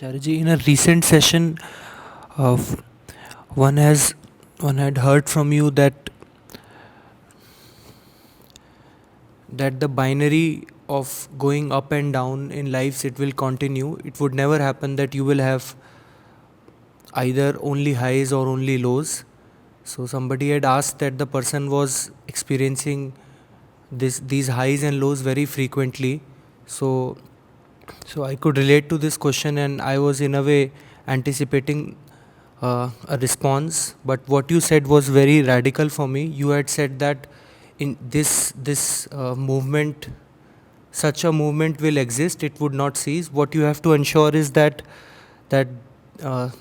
Acharya, in a recent session, of one had heard from you that the binary of going up and down in lives, it will continue. It would never happen that you will have either only highs or only lows. So somebody had asked that the person was experiencing these highs and lows very frequently. So I could relate to this question, and I was in a way anticipating a response. But what you said was very radical for me. You had said that in this movement, such a movement will exist. It would not cease. What you have to ensure is that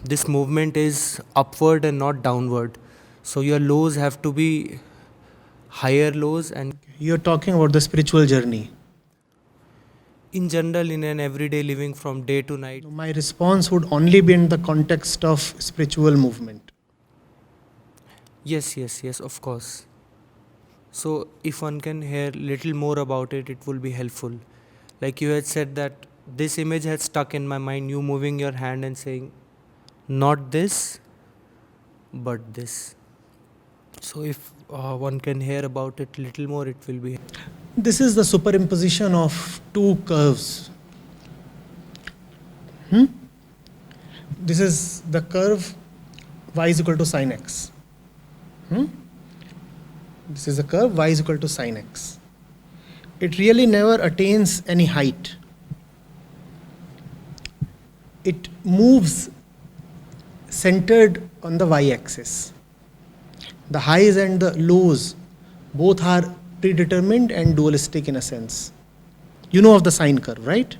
this movement is upward and not downward. So your lows have to be higher lows, and You're talking about the spiritual journey. in general, in an everyday living from day to night. My response would only be in the context of spiritual movement. Yes, of course. So if one can hear little more about it, it will be helpful. Like you had said that this image had stuck in my mind, you moving your hand and saying, not this, but this. So if one can hear about it little more, it will be. This is the superimposition of two curves. This is the curve y is equal to sine x. This is the curve y is equal to sine x. It really never attains any height. It moves centered on the y-axis. The highs and the lows both are predetermined and dualistic in a sense. You know of the sine curve, right?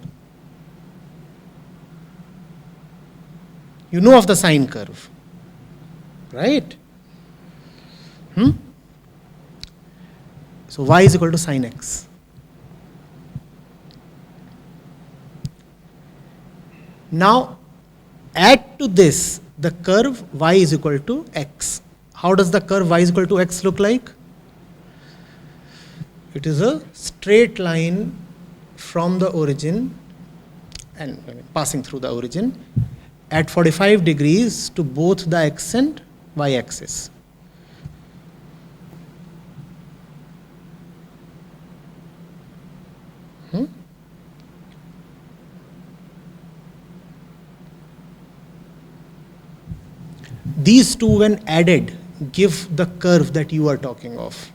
You know of the sine curve, right? So y is equal to sine x. Now add to this the curve y is equal to x. How does the curve y is equal to x look like? It is a straight line from the origin and passing through the origin at 45 degrees to both the x and y axis. These two, when added, give the curve that you are talking of.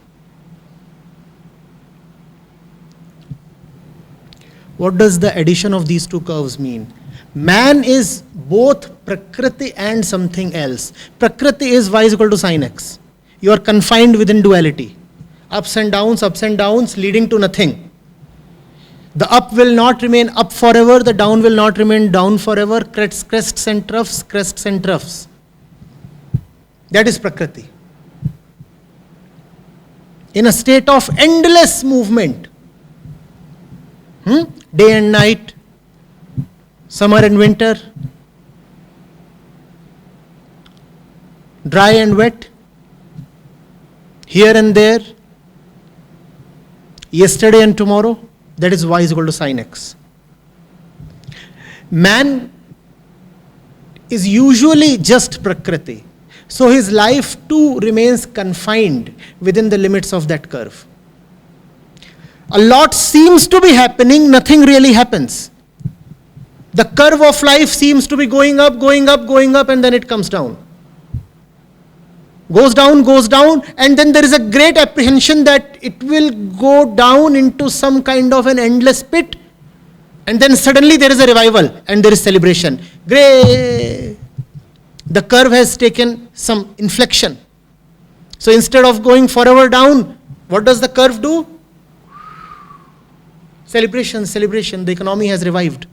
What does the addition of these two curves mean? Man is both Prakriti and something else. Prakriti is y is equal to sine x. You are confined within duality. Ups and downs leading to nothing. The up will not remain up forever, the down will not remain down forever. Crests and troughs, crests and troughs. That is Prakriti. In a state of endless movement. Day and night, summer and winter, dry and wet, here and there, yesterday and tomorrow. That is y is equal to sine x. Man is usually just Prakriti. So his life too remains confined within the limits of that curve. A lot seems to be happening, nothing really happens. The curve of life seems to be going up, and then it comes down. Goes down, and then there is a great apprehension that it will go down into some kind of an endless pit, and then suddenly there is a revival and there is celebration. Great! The curve has taken some inflection. So instead of going forever down, what does the curve do? Celebration, the economy has revived.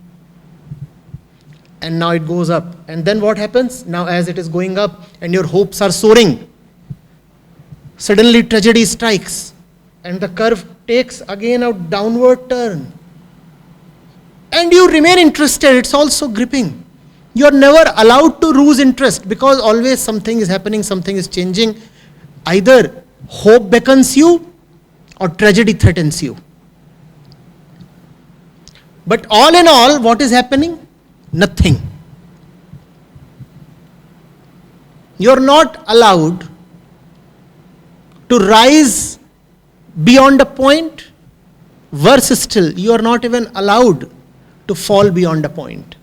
And now it goes up. And then what happens? Now as it is going up and your hopes are soaring, suddenly tragedy strikes and the curve takes again a downward turn. And you remain interested, it's also gripping. You are never allowed to lose interest because always something is happening, something is changing. Either hope beckons you or tragedy threatens you. But all in all, what is happening? Nothing. You are not allowed to rise beyond a point. Worse still, you are not even allowed to fall beyond a point.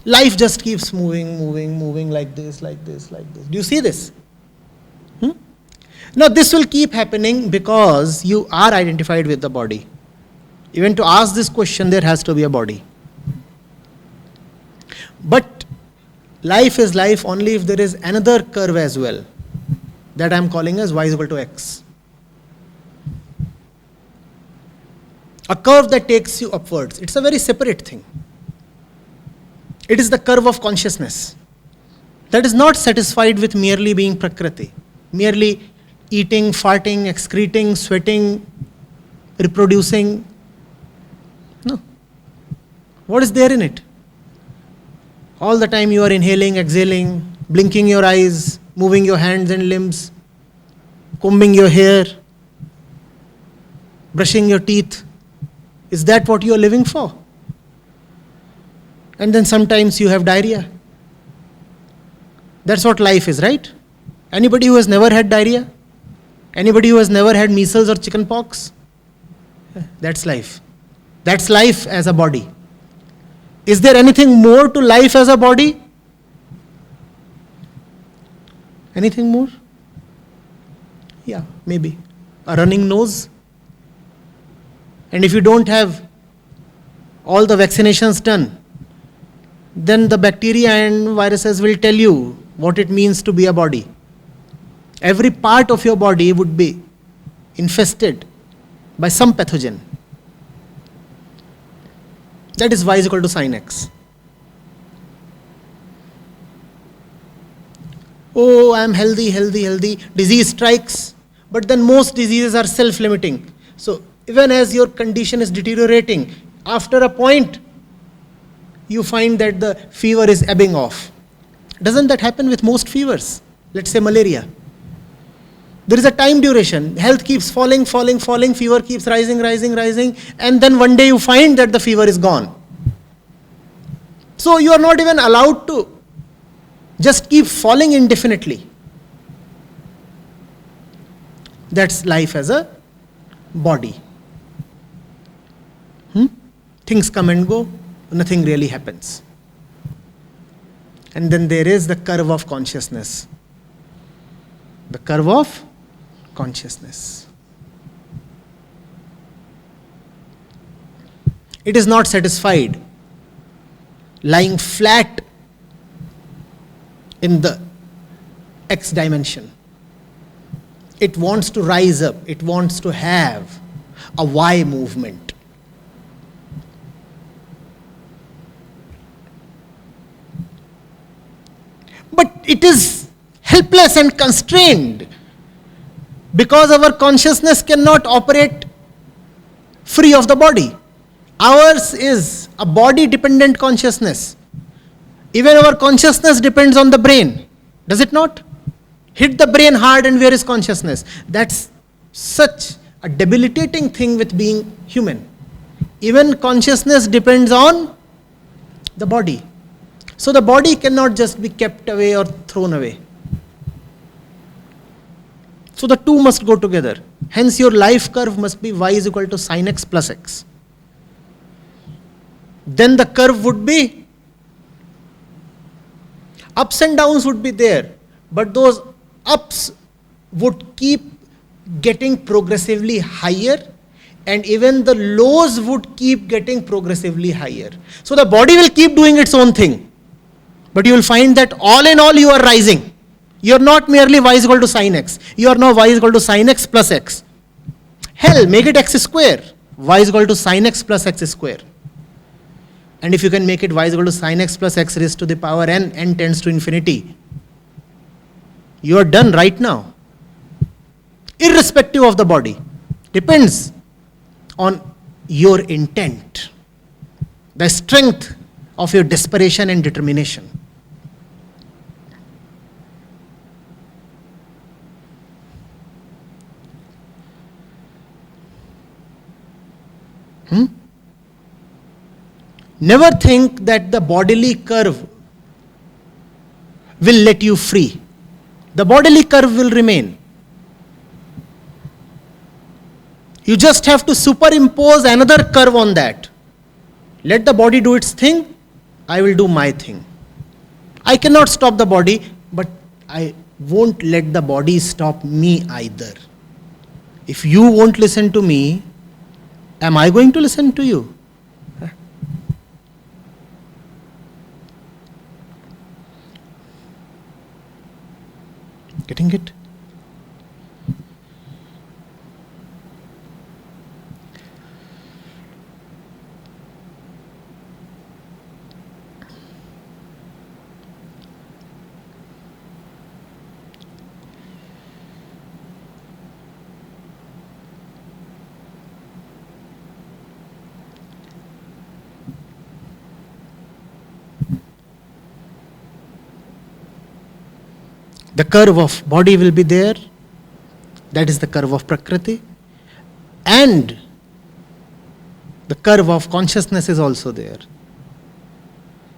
Life just keeps moving like this, like this, like this. Do you see this? Now, this will keep happening because you are identified with the body. Even to ask this question, there has to be a body. But life is life only if there is another curve as well, that I am calling as y is equal to x. A curve that takes you upwards. It's a very separate thing. It is the curve of consciousness that is not satisfied with merely being Prakriti, merely eating, farting, excreting, sweating, reproducing. No. What is there in it? All the time you are inhaling, exhaling, blinking your eyes, moving your hands and limbs, combing your hair, brushing your teeth. Is that what you are living for? And then sometimes you have diarrhea. That's what life is, right? Anybody who has never had diarrhea? Anybody who has never had measles or chicken pox? That's life. That's life as a body. Is there anything more to life as a body? Anything more? Yeah, maybe. A running nose. And if you don't have all the vaccinations done, then the bacteria and viruses will tell you what it means to be a body. Every part of your body would be infested by some pathogen. That is y is equal to sine x. Oh, I am healthy. Disease strikes. But then most diseases are self-limiting. So even as your condition is deteriorating, after a point, you find that the fever is ebbing off. Doesn't that happen with most fevers? Let's say malaria. There is a time duration. Health keeps falling, fever keeps rising, and then one day you find that the fever is gone. So you are not even allowed to just keep falling indefinitely. That's life as a body. Things come and go, nothing really happens. And then there is the curve of consciousness. The curve of consciousness. It is not satisfied lying flat in the X dimension. It wants to rise up. It wants to have a Y movement. But it is helpless and constrained because our consciousness cannot operate free of the body. Ours is a body-dependent consciousness. Even our consciousness depends on the brain. Does it not? Hit the brain hard and where is consciousness? That's such a debilitating thing with being human. Even consciousness depends on the body. So the body cannot just be kept away or thrown away. So the two must go together. Hence your life curve must be y is equal to sine x plus x. Then the curve would be, ups and downs would be there, but those ups would keep getting progressively higher, and even the lows would keep getting progressively higher. So the body will keep doing its own thing. But you will find that all in all you are rising. You are not merely y is equal to sine x. You are now y is equal to sine x plus x. Hell, make it x square. Y is equal to sine x plus x square. And if you can make it y is equal to sine x plus x raised to the power n, n tends to infinity, you are done right now. Irrespective of the body. Depends on your intent. The strength of your desperation and determination. Never think that the bodily curve will let you free. The bodily curve will remain. You just have to superimpose another curve on that. Let the body do its thing, I will do my thing. I cannot stop the body, but I won't let the body stop me either. If you won't listen to me, am I going to listen to you? Getting it? The curve of body will be there. That is the curve of Prakriti. And the curve of consciousness is also there.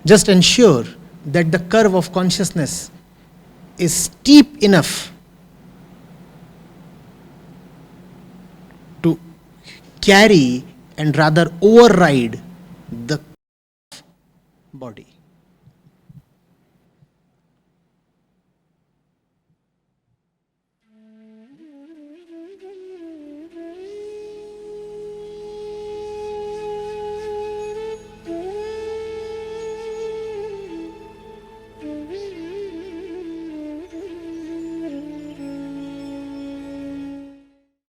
Just ensure that the curve of consciousness is steep enough to carry and rather override the body.